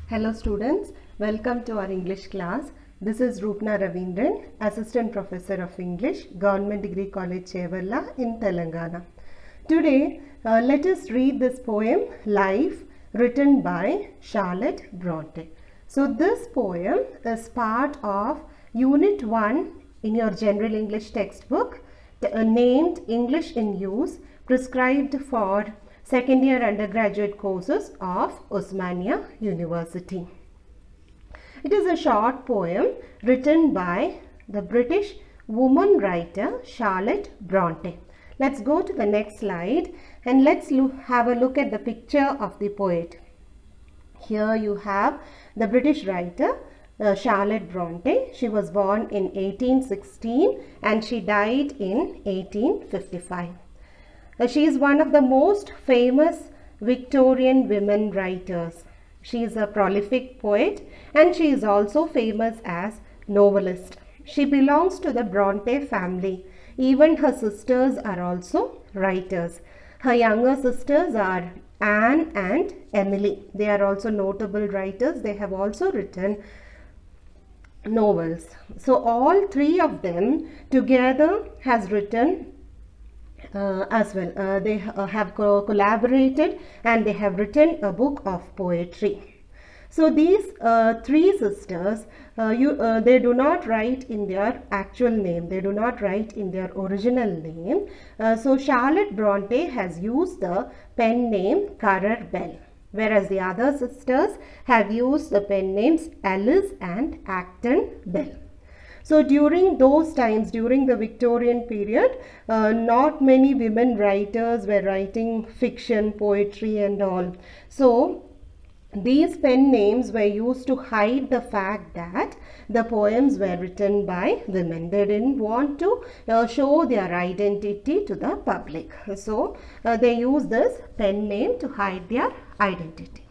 Hello students, welcome to our English class. This is Roopna Ravindran, Assistant Professor of English, Government Degree College, Chevalla in Telangana. Today, let us read this poem, Life, written by Charlotte Bronte. So this poem is part of Unit 1 in your General English textbook, named English in Use, prescribed for second year undergraduate courses of Osmania University. It is a short poem written by the British woman writer Charlotte Bronte. Let's go to the next slide and let's have a look at the picture of the poet. Here you have the British writer Charlotte Bronte. She was born in 1816 and she died in 1855. She is one of the most famous Victorian women writers. She is a prolific poet and she is also famous as novelist. She belongs to the Bronte family. Even her sisters are also writers. Her younger sisters are Anne and Emily. They are also notable writers. They have also written novels. So all three of them together has written as well. They have collaborated and they have written a book of poetry. So these three sisters, they do not write in their actual name. They do not write in their original name. So Charlotte Bronte has used the pen name Currer Bell, whereas the other sisters have used the pen names Alice and Acton Bell. So during those times, during the Victorian period, not many women writers were writing fiction, poetry and all. So these pen names were used to hide the fact that the poems were written by women. They didn't want to show their identity to the public. So they used this pen name to hide their identity.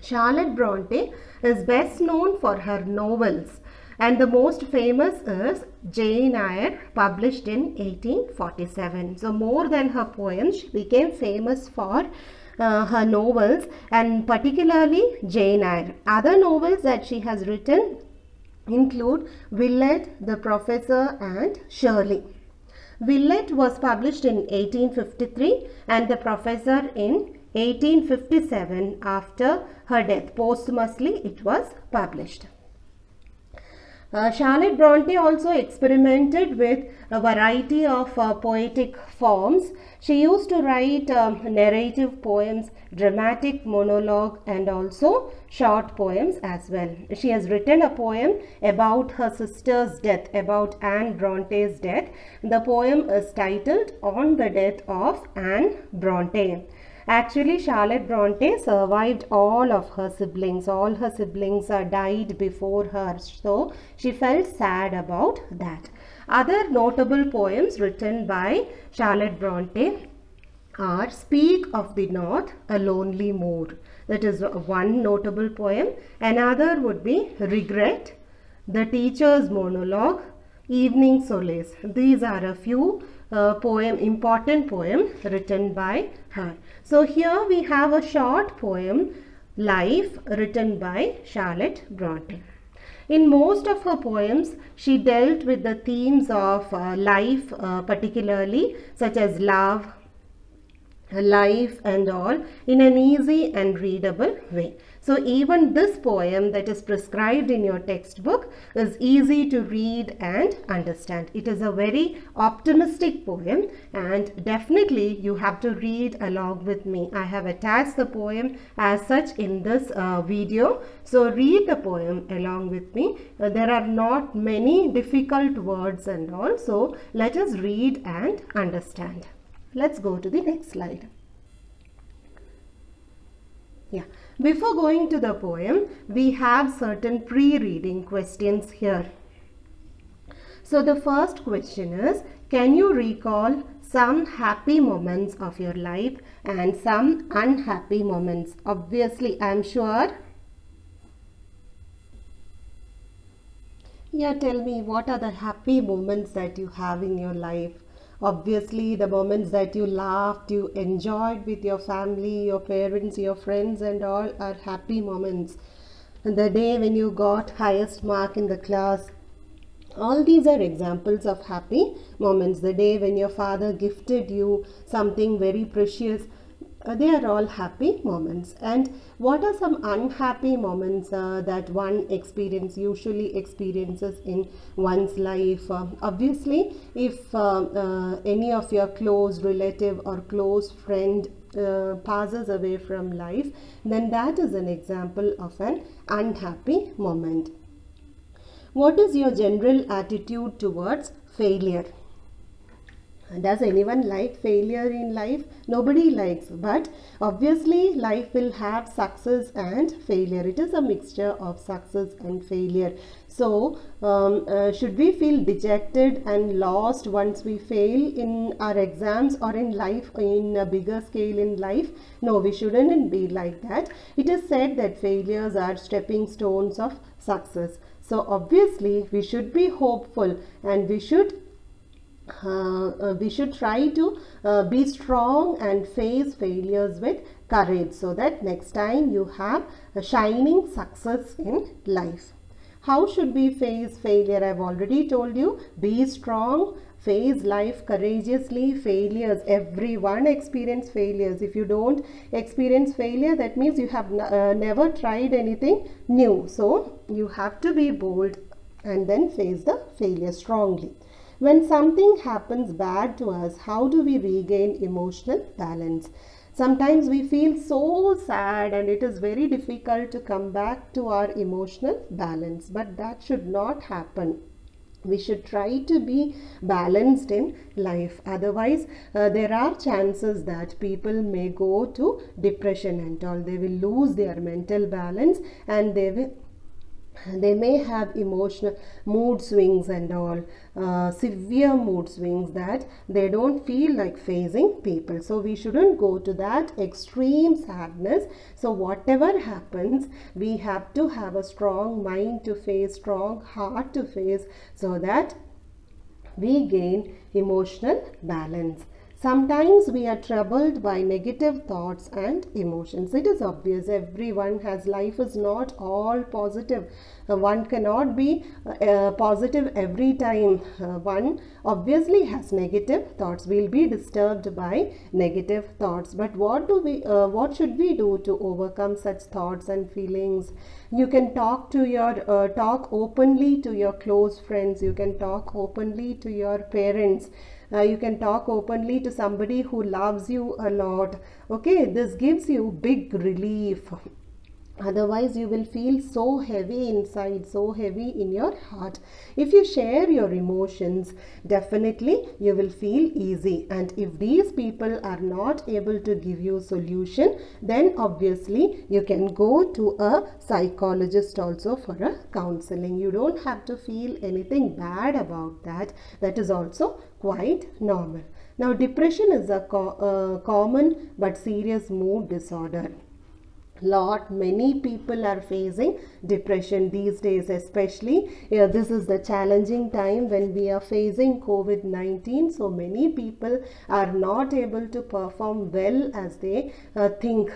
Charlotte Bronte is best known for her novels. And the most famous is Jane Eyre, published in 1847. So more than her poems, she became famous for her novels and particularly Jane Eyre. Other novels that she has written include Villette, The Professor and Shirley. Villette was published in 1853 and The Professor in 1857. After her death, posthumously it was published. Charlotte Bronte also experimented with a variety of poetic forms. She used to write narrative poems, dramatic monologue and also short poems as well. She has written a poem about her sister's death, about Anne Bronte's death. The poem is titled On the Death of Anne Bronte. Actually, Charlotte Bronte survived all of her siblings. All her siblings died before her. So, she felt sad about that. Other notable poems written by Charlotte Bronte are Speak of the North, A Lonely Moor. That is one notable poem. Another would be Regret, The Teacher's Monologue, Evening Solace. These are a few important poem written by her. So here we have a short poem, Life, written by Charlotte Bronte. In most of her poems, she dealt with the themes of life, particularly such as love, life and all, in an easy and readable way. So even this poem that is prescribed in your textbook is easy to read and understand. It is a very optimistic poem and definitely you have to read along with me. I have attached the poem as such in this video. So read the poem along with me. There are not many difficult words and all. So let us read and understand. Let's go to the next slide. Yeah. Before going to the poem, we have certain pre-reading questions here. So the first question is, can you recall some happy moments of your life and some unhappy moments? Obviously, I am sure. Yeah, tell me, what are the happy moments that you have in your life? Obviously, the moments that you laughed, you enjoyed with your family, your parents, your friends and all are happy moments. And the day when you got highest mark in the class, all these are examples of happy moments. The day when your father gifted you something very precious, they are all happy moments. And what are some unhappy moments that one usually experiences in one's life? Obviously, if any of your close relative or close friend passes away from life, then that is an example of an unhappy moment. What is your general attitude towards failure? Does anyone like failure in life? Nobody likes, but obviously life will have success and failure. It is a mixture of success and failure. So should we feel dejected and lost once we fail in our exams or in life, in a bigger scale in life? No, we shouldn't be like that. It is said that failures are stepping stones of success. So obviously we should be hopeful, and we should try to be strong and face failures with courage, so that next time you have a shining success in life. How should we face failure? I've already told you. Be strong, face life courageously. Failures, everyone experiences failures. If you don't experience failure, that means you have never tried anything new. So you have to be bold and then face the failure strongly. When something happens bad to us, how do we regain emotional balance? Sometimes we feel so sad and it is very difficult to come back to our emotional balance, but that should not happen. We should try to be balanced in life. Otherwise, there are chances that people may go to depression and all. They will lose their mental balance, and they may have emotional mood swings and all, severe mood swings that they don't feel like facing people. So we shouldn't go to that extreme sadness. So whatever happens, we have to have a strong mind to face, strong heart to face, so that we gain emotional balance. Sometimes we are troubled by negative thoughts and emotions. It is obvious, everyone has, life is not all positive. One cannot be positive every time. One obviously has negative thoughts. We will be disturbed by negative thoughts. But what should we do to overcome such thoughts and feelings? You can talk openly to your close friends. You can talk openly to your parents. You can talk openly to somebody who loves you a lot. Okay, this gives you big relief. Otherwise, you will feel so heavy inside, so heavy in your heart. If you share your emotions, definitely you will feel easy. And if these people are not able to give you a solution, then obviously you can go to a psychologist also for a counseling. You don't have to feel anything bad about that. That is also quite normal. Now, depression is a common but serious mood disorder. Many people are facing depression these days, especially this is the challenging time when we are facing COVID-19. So many people are not able to perform well as they think.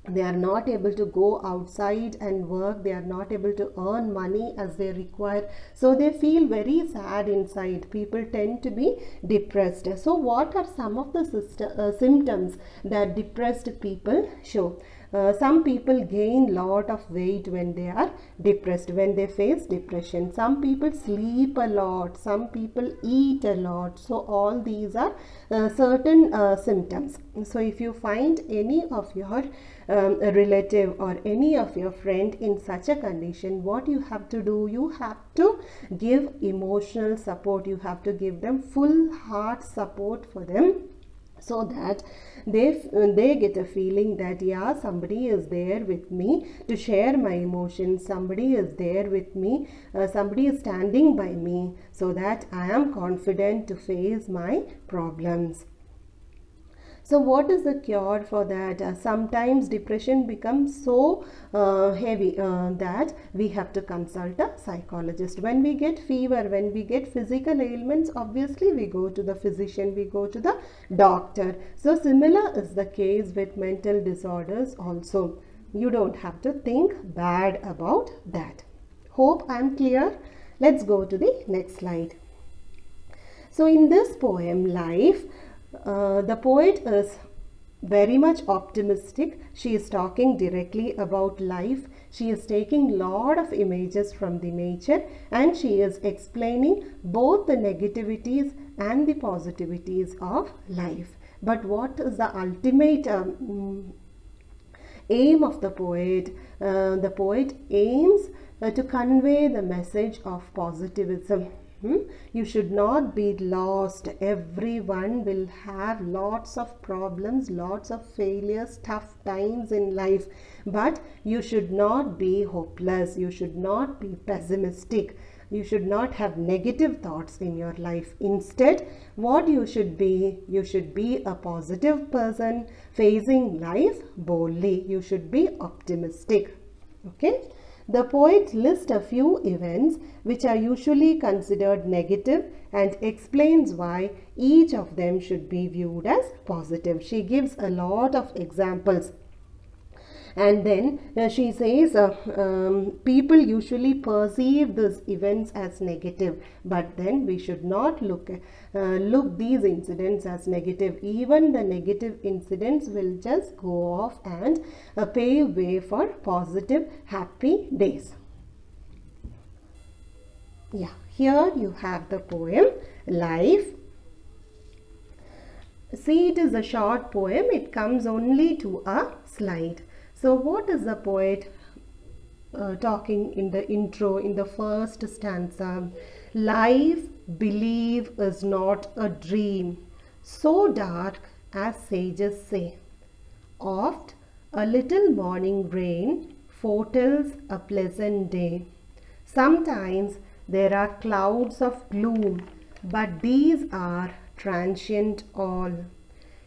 They are not able to go outside and work. They are not able to earn money as they require. So they feel very sad inside. People tend to be depressed. So what are some of the symptoms that depressed people show? Some people gain lot of weight when they are depressed, when they face depression. Some people sleep a lot. Some people eat a lot. So all these are certain symptoms. So if you find any of your relative or any of your friend in such a condition, what you have to do, you have to give emotional support. You have to give them full heart support for them, so that they get a feeling that yeah, somebody is there with me to share my emotions, somebody is there with me, somebody is standing by me, so that I am confident to face my problems. So what is the cure for that? Sometimes depression becomes so heavy that we have to consult a psychologist. When we get fever, when we get physical ailments, obviously we go to the physician, we go to the doctor. So similar is the case with mental disorders also. You don't have to think bad about that. Hope I am clear. Let's go to the next slide. So in this poem, Life, the poet is very much optimistic. She is talking directly about life. She is taking lot of images from the nature and she is explaining both the negativities and the positivities of life. But what is the ultimate aim of the poet? The poet aims to convey the message of positivism. You should not be lost. Everyone will have lots of problems, lots of failures, tough times in life. But you should not be hopeless. You should not be pessimistic. You should not have negative thoughts in your life. Instead, what you should be a positive person facing life boldly. You should be optimistic. Okay? The poet lists a few events which are usually considered negative and explains why each of them should be viewed as positive. She gives a lot of examples. And then she says people usually perceive these events as negative, but then we should not look these incidents as negative. Even the negative incidents will just go off and pave way for positive, happy days. Yeah, here you have the poem Life. See, it is a short poem. It comes only to a slide. So what is the poet talking in the intro, in the first stanza? Life, believe, is not a dream, so dark as sages say. Oft a little morning rain foretells a pleasant day. Sometimes there are clouds of gloom, but these are transient all.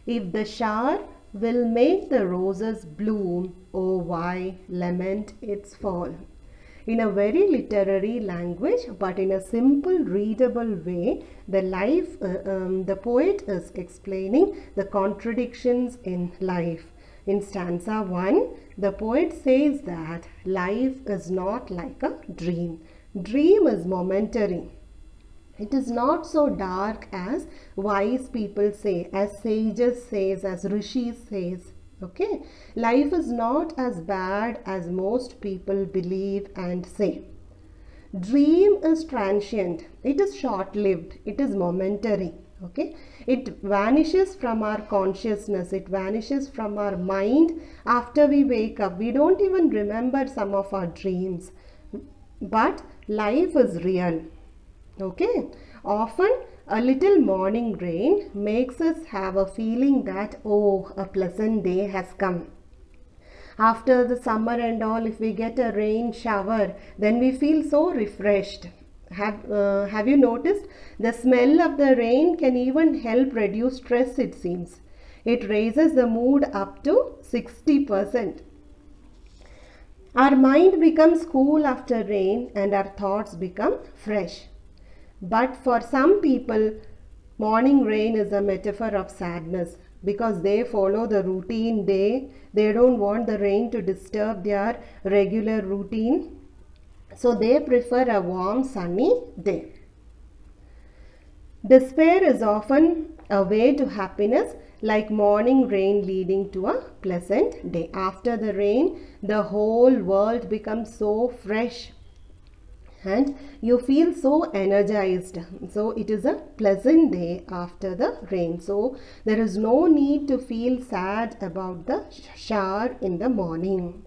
If the shower will make the roses bloom, oh why lament its fall. In a very literary language, but in a simple readable way, the poet is explaining the contradictions in life. In stanza 1, the poet says that life is not like a dream. Dream is momentary. It is not so dark as wise people say, as sages says, as rishis says. Okay, life is not as bad as most people believe and say. Dream is transient. It is short-lived. It is momentary. Okay, it vanishes from our consciousness. It vanishes from our mind after we wake up. We don't even remember some of our dreams. But life is real. Okay, often a little morning rain makes us have a feeling that, oh, a pleasant day has come. After the summer and all, if we get a rain shower, then we feel so refreshed. Have you noticed? The smell of the rain can even help reduce stress, it seems. It raises the mood up to 60%. Our mind becomes cool after rain and our thoughts become fresh. But for some people, morning rain is a metaphor of sadness because they follow the routine day. They don't want the rain to disturb their regular routine. So they prefer a warm, sunny day. Despair is often a way to happiness, like morning rain leading to a pleasant day. After the rain, the whole world becomes so fresh and you feel so energized. So it is a pleasant day after the rain. So there is no need to feel sad about the shower in the morning.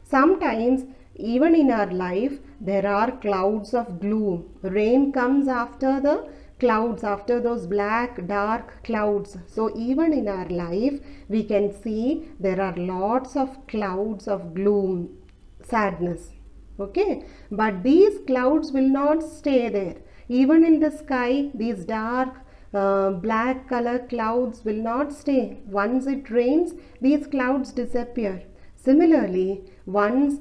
Sometimes even in our life there are clouds of gloom. Rain comes after the clouds, after those black dark clouds. So even in our life we can see there are lots of clouds of gloom, sadness. Okay, but these clouds will not stay there. Even in the sky, these dark black color clouds will not stay. Once it rains, these clouds disappear. Similarly, once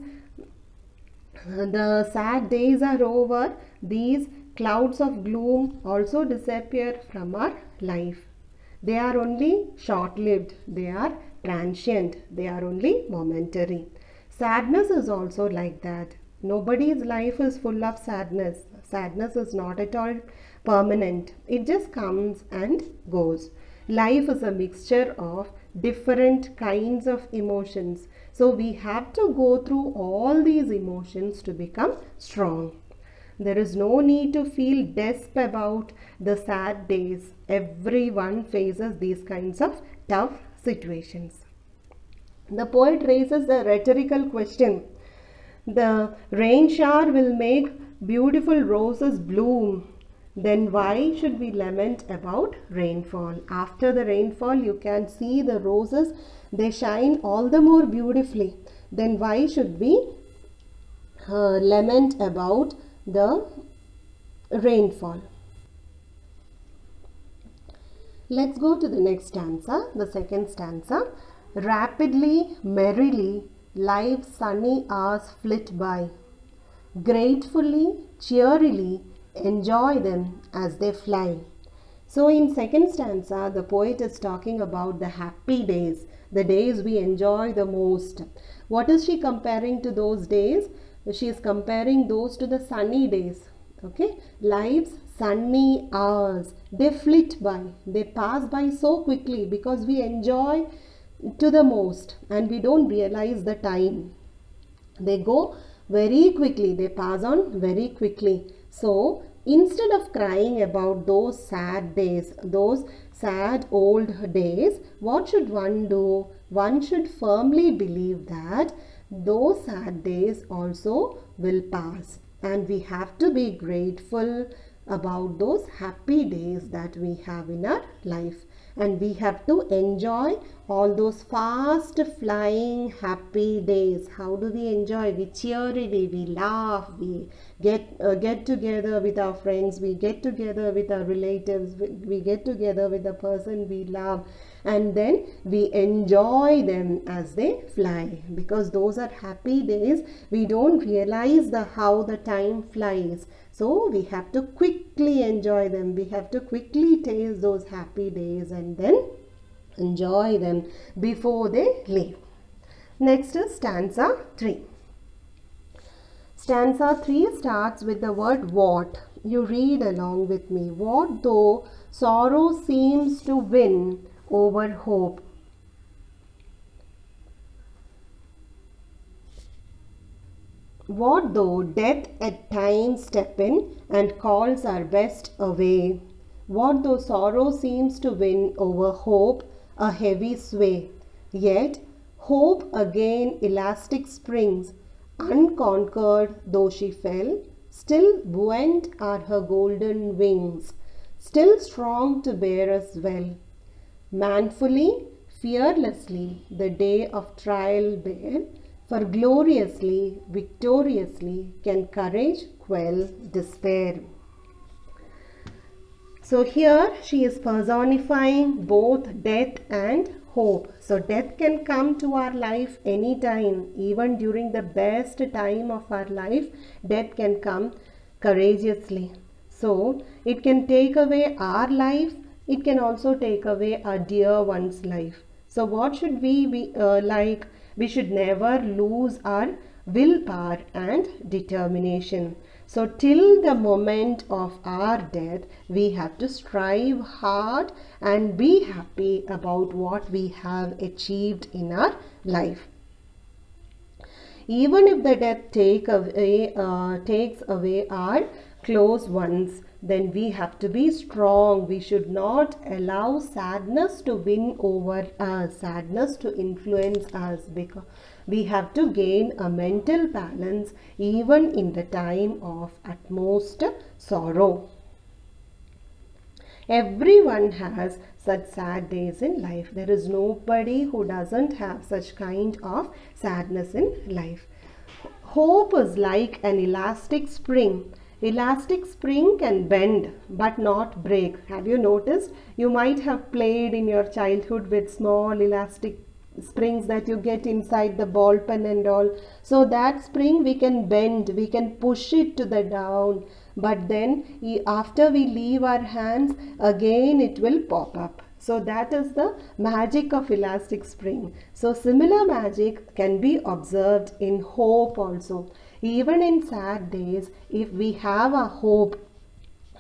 the sad days are over, these clouds of gloom also disappear from our life. They are only short-lived, they are transient, they are only momentary. Sadness is also like that. Nobody's life is full of sadness. Sadness is not at all permanent. It just comes and goes. Life is a mixture of different kinds of emotions. So we have to go through all these emotions to become strong. There is no need to feel despair about the sad days. Everyone faces these kinds of tough situations. The poet raises a rhetorical question. The rain shower will make beautiful roses bloom. Then why should we lament about rainfall? After the rainfall, you can see the roses, they shine all the more beautifully. Then why should we lament about the rainfall? Let's go to the next stanza, the second stanza. Rapidly, merrily, life's sunny hours flit by. Gratefully, cheerily, enjoy them as they fly. So in second stanza, the poet is talking about the happy days, the days we enjoy the most. What is she comparing to those days? She is comparing those to the sunny days. Okay, life's sunny hours, they flit by, they pass by so quickly because we enjoy to the most and we don't realize the time. They go very quickly, they pass on very quickly. So instead of crying about those sad days, those sad old days, what should one do? One should firmly believe that those sad days also will pass, and we have to be grateful about those happy days that we have in our life, and we have to enjoy all those fast flying happy days. How do we enjoy? We cheerily, we laugh, we get together with our friends, we get together with our relatives, we get together with the person we love, and then we enjoy them as they fly, because those are happy days. We don't realize how the time flies. So we have to quickly enjoy them. We have to quickly taste those happy days and then enjoy them before they leave. Next is stanza 3. Stanza 3 starts with the word what. You read along with me. What though sorrow seems to win over hope? What though death at times step in and calls our best away? What though sorrow seems to win over hope a heavy sway? Yet hope again elastic springs, unconquered though she fell, still buoyant are her golden wings, still strong to bear us well. Manfully, fearlessly the day of trial bear, for gloriously, victoriously can courage quell despair. So here she is personifying both death and hope. So death can come to our life anytime, even during the best time of our life, death can come courageously. So it can take away our life, it can also take away our dear one's life. So what should we be like? We should never lose our willpower and determination. So till the moment of our death, we have to strive hard and be happy about what we have achieved in our life. Even if the death takes away our close ones, then we have to be strong. We should not allow sadness to win over us, sadness to influence us, because we have to gain a mental balance even in the time of utmost sorrow. Everyone has such sad days in life. There is nobody who doesn't have such kind of sadness in life. Hope is like an elastic spring. Elastic spring can bend but not break. Have you noticed? You might have played in your childhood with small elastic springs that you get inside the ball pen and all. So that spring we can bend, we can push it to the down, but then after we leave our hands, again it will pop up. So that is the magic of elastic spring. So similar magic can be observed in hope also. Even in sad days, if we have a hope,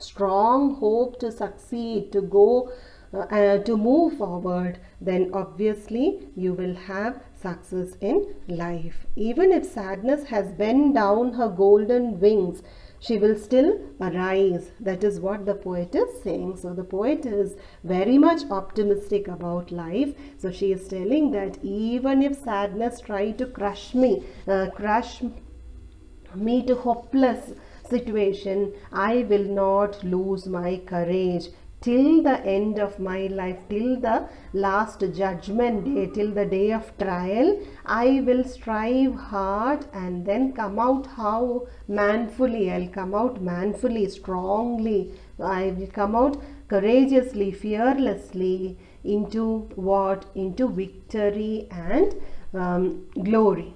strong hope to succeed, to go, to move forward, then obviously you will have success in life. Even if sadness has bent down her golden wings, she will still arise. That is what the poet is saying. So the poet is very much optimistic about life. So she is telling that even if sadness try to crush me to hopeless situation, I will not lose my courage. Till the end of my life, till the last judgment day, till the day of trial, I will strive hard and then come out how manfully. I'll come out manfully, strongly. I will come out courageously, fearlessly into what? Into victory and glory.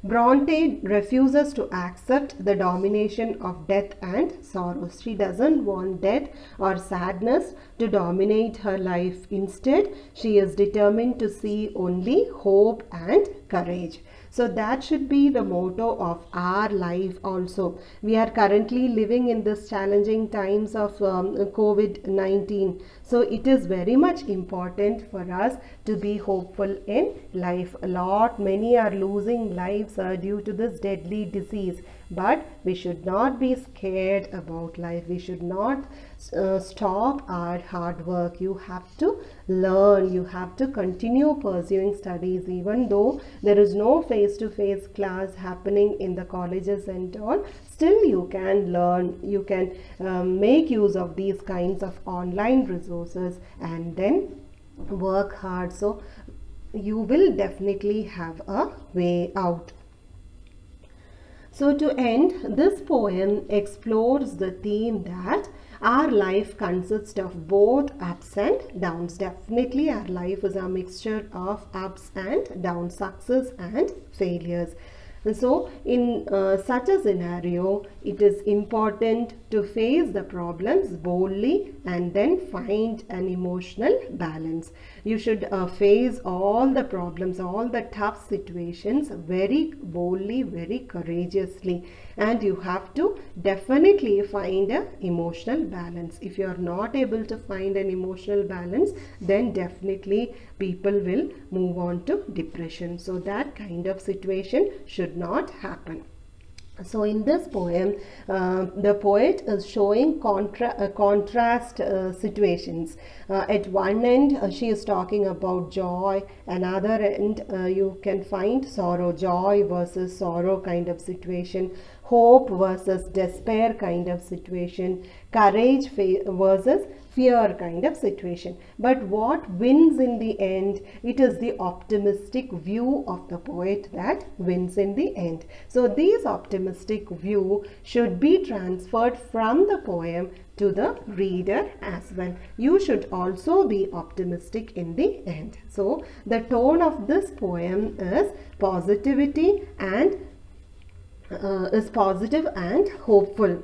Bronte refuses to accept the domination of death and sorrows. She doesn't want death or sadness to dominate her life. Instead, she is determined to see only hope and courage. So that should be the motto of our life also. We are currently living in this challenging times of COVID-19. So it is very much important for us to be hopeful in life. Many are losing lives due to this deadly disease. But we should not be scared about life. We should not stop our hard work. You have to learn. You have to continue pursuing studies, even though there is no face-to-face class happening in the colleges and all. Still you can learn. You can make use of these kinds of online resources and then work hard. So you will definitely have a way out. So to end, this poem explores the theme that our life consists of both ups and downs. Definitely our life is a mixture of ups and downs, success and failures. So in such a scenario, it is important to face the problems boldly and then find an emotional balance. You should face all the problems, all the tough situations very boldly, very courageously, and you have to definitely find an emotional balance. If you are not able to find an emotional balance, then definitely people will move on to depression. So that kind of situation should not happen. So in this poem, the poet is showing contrast situations. At one end, she is talking about joy. Another end, you can find sorrow, joy versus sorrow kind of situation. Hope versus despair kind of situation. Courage versus fear kind of situation. But what wins in the end? It is the optimistic view of the poet that wins in the end. So this optimistic view should be transferred from the poem to the reader as well. You should also be optimistic in the end. So the tone of this poem is positivity and is positive and hopeful.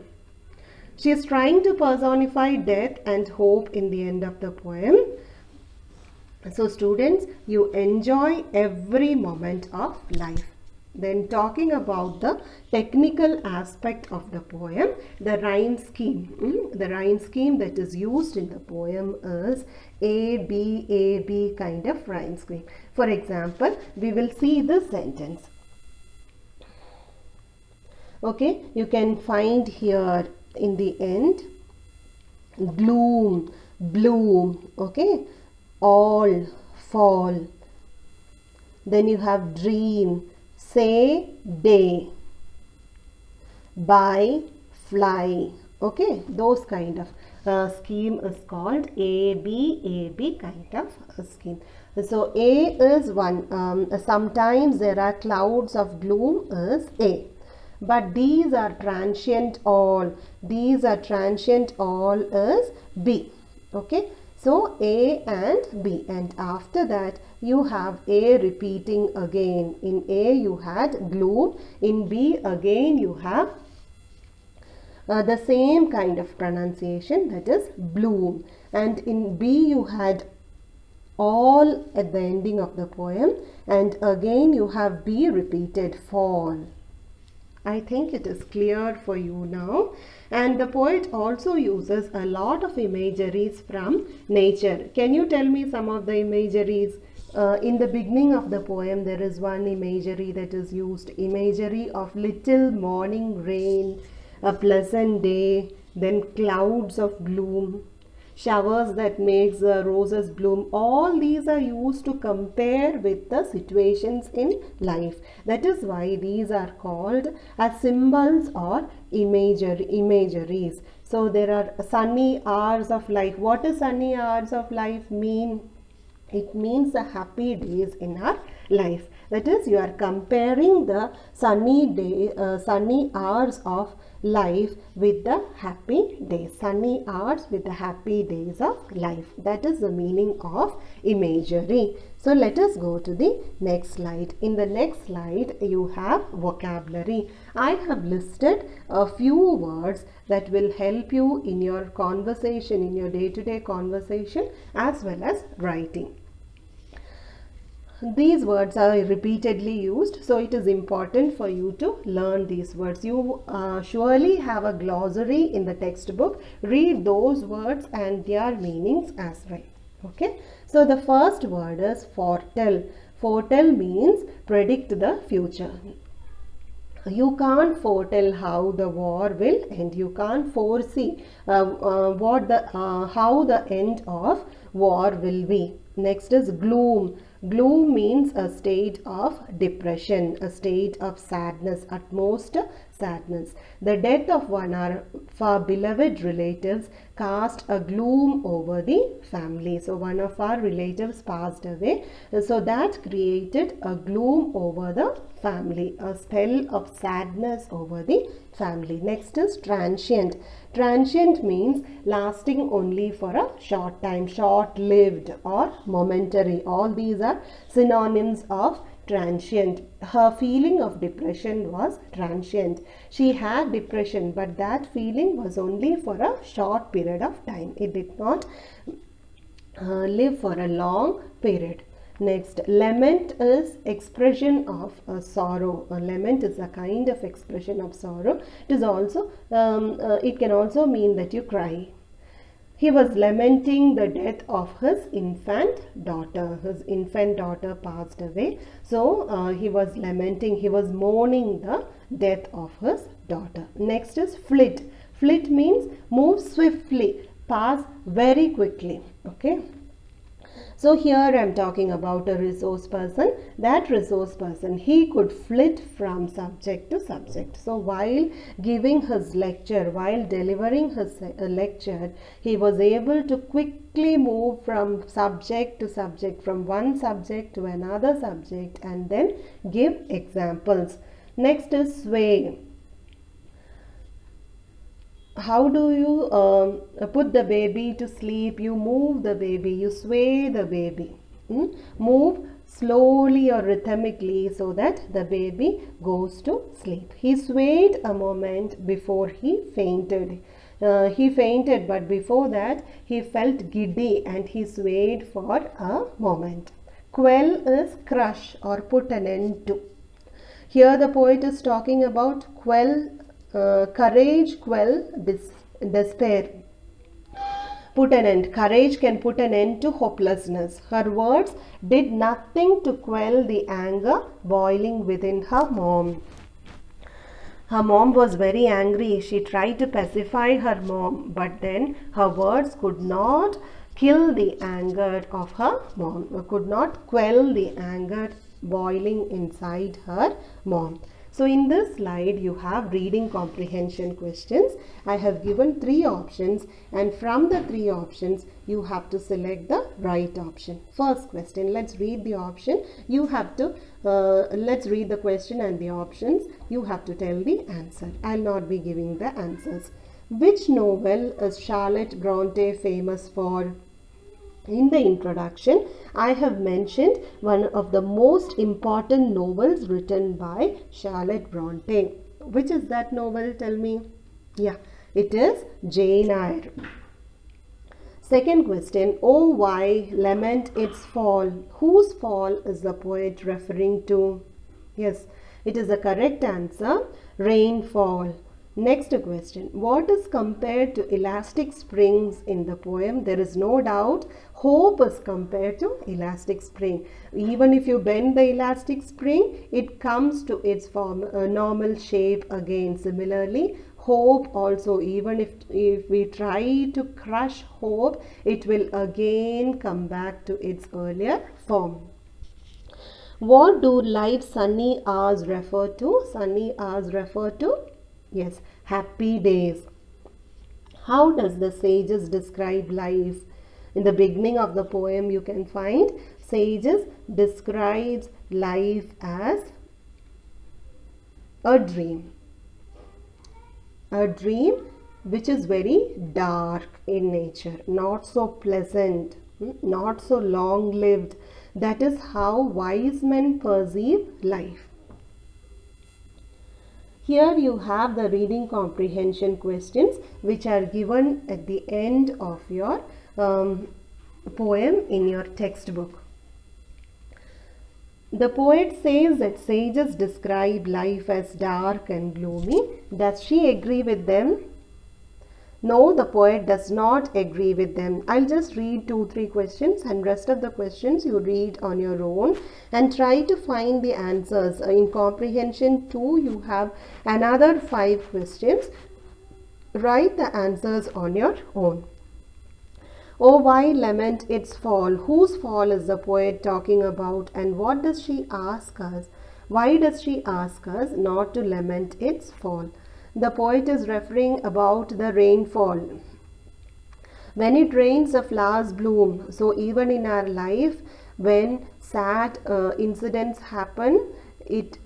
She is trying to personify death and hope in the end of the poem. So students, you enjoy every moment of life. Then talking about the technical aspect of the poem, the rhyme scheme. The rhyme scheme that is used in the poem is A, B kind of rhyme scheme. For example, we will see this sentence. Okay, you can find here in the end, gloom, bloom, okay, all, fall. Then you have dream, say, day, buy, fly, okay. Those kind of scheme is called A, B kind of scheme. So A is one. Sometimes there are clouds of gloom is A. but these are transient all. These are transient all is B. Okay. So A and B, and after that you have A repeating again. In A you had gloom, in B again you have the same kind of pronunciation, that is bloom, and in B you had all at the ending of the poem, and again you have B repeated, fall. I think it is clear for you now. And the poet also uses a lot of imageries from nature. Can you tell me some of the imageries? In the beginning of the poem there is one imagery that is used, imagery of little morning rain, a pleasant day, then clouds of gloom, showers that makes the roses bloom. All these are used to compare with the situations in life. That is why these are called as symbols or imageries. So there are sunny hours of life. What does sunny hours of life mean? It means the happy days in our life. That is, you are comparing the sunny hours of life with the happy days. Sunny hours with the happy days of life. That is the meaning of imagery. So let us go to the next slide. In the next slide you have vocabulary. I have listed a few words that will help you in your conversation, in your day-to-day conversation as well as writing. These words are repeatedly used, so it is important for you to learn these words. You surely have a glossary in the textbook. Read those words and their meanings as well. Okay. So the first word is foretell. Foretell means predict the future. You can't foretell how the war will end. You can't foresee how the end of war will be. Next is gloom. Gloom means a state of depression, a state of sadness, utmost sadness. The death of one of our beloved relatives cast a gloom over the family. So one of our relatives passed away. So that created a gloom over the family, a spell of sadness over the family. Next is transient. Transient means lasting only for a short time, short-lived or momentary. All these are synonyms of transient. Her feeling of depression was transient. She had depression, but that feeling was only for a short period of time. It did not live for a long period. Next, lament is expression of sorrow. A lament is a kind of expression of sorrow. It is also, it can also mean that you cry. He was lamenting the death of his infant daughter. His infant daughter passed away. So, he was lamenting, he was mourning the death of his daughter. Next is flit. Flit means move swiftly, pass very quickly. Okay. So here I am talking about a resource person. That resource person, he could flit from subject to subject. So while giving his lecture, while delivering his lecture, he was able to quickly move from subject to subject, from one subject to another subject, and then give examples. Next is sway. How do you put the baby to sleep? You move the baby, you sway the baby. Move slowly or rhythmically so that the baby goes to sleep. He swayed a moment before he fainted. He fainted, but before that he felt giddy and he swayed for a moment. Quell is crush or put an end to. Here the poet is talking about quell. Courage, quell, despair. Put an end. Courage can put an end to hopelessness. Her words did nothing to quell the anger boiling within her mom. Her mom was very angry. She tried to pacify her mom, but then her words could not kill the anger of her mom, could not quell the anger boiling inside her mom. So in this slide you have reading comprehension questions. I have given 3 options, and from the 3 options you have to select the right option. First question, let's read the option. You have to let's read the question and the options. You have to tell the answer. I'll not be giving the answers. Which novel is Charlotte Bronte famous for? In the introduction, I have mentioned one of the most important novels written by Charlotte Bronte. Which is that novel? Tell me. Yeah, it is Jane Eyre. Second question, oh why lament its fall? Whose fall is the poet referring to? Yes, it is the correct answer, rainfall. Next question, what is compared to elastic springs in the poem? There is no doubt hope is compared to elastic spring. Even if you bend the elastic spring, it comes to its normal shape again. Similarly, hope also, even if we try to crush hope, it will again come back to its earlier form. What do life's sunny hours refer to? Sunny hours refer to, yes, happy days. How does the sages describe life? In the beginning of the poem you can find sages describes life as a dream. A dream which is very dark in nature, not so pleasant, not so long-lived. That is how wise men perceive life. Here you have the reading comprehension questions which are given at the end of your poem in your textbook. The poet says that sages describe life as dark and gloomy. Does she agree with them? No, the poet does not agree with them. I'll just read 2-3 questions, and rest of the questions you read on your own and try to find the answers. In comprehension 2 you have another 5 questions. Write the answers on your own. Oh, why lament its fall? Whose fall is the poet talking about, and what does she ask us? Why does she ask us not to lament its fall? The poet is referring about the rainfall. When it rains, the flowers bloom. So even in our life, when sad incidents happen, it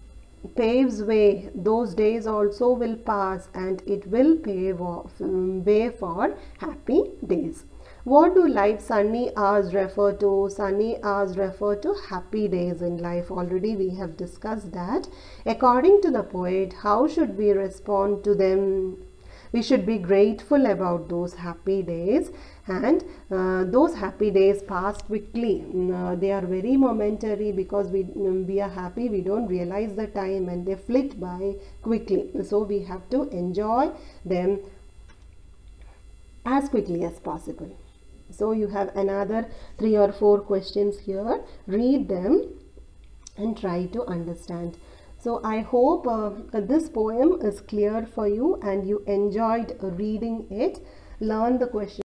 paves way. Those days also will pass, and it will pave way for happy days. What do life's sunny hours refer to? Sunny hours refer to happy days in life. Already we have discussed that. According to the poet, how should we respond to them? We should be grateful about those happy days, and those happy days pass quickly. They are very momentary because we are happy, we don't realize the time, and they flit by quickly. So we have to enjoy them as quickly as possible. So you have another 3 or 4 questions here. Read them and try to understand. So I hope this poem is clear for you and you enjoyed reading it. Learn the questions.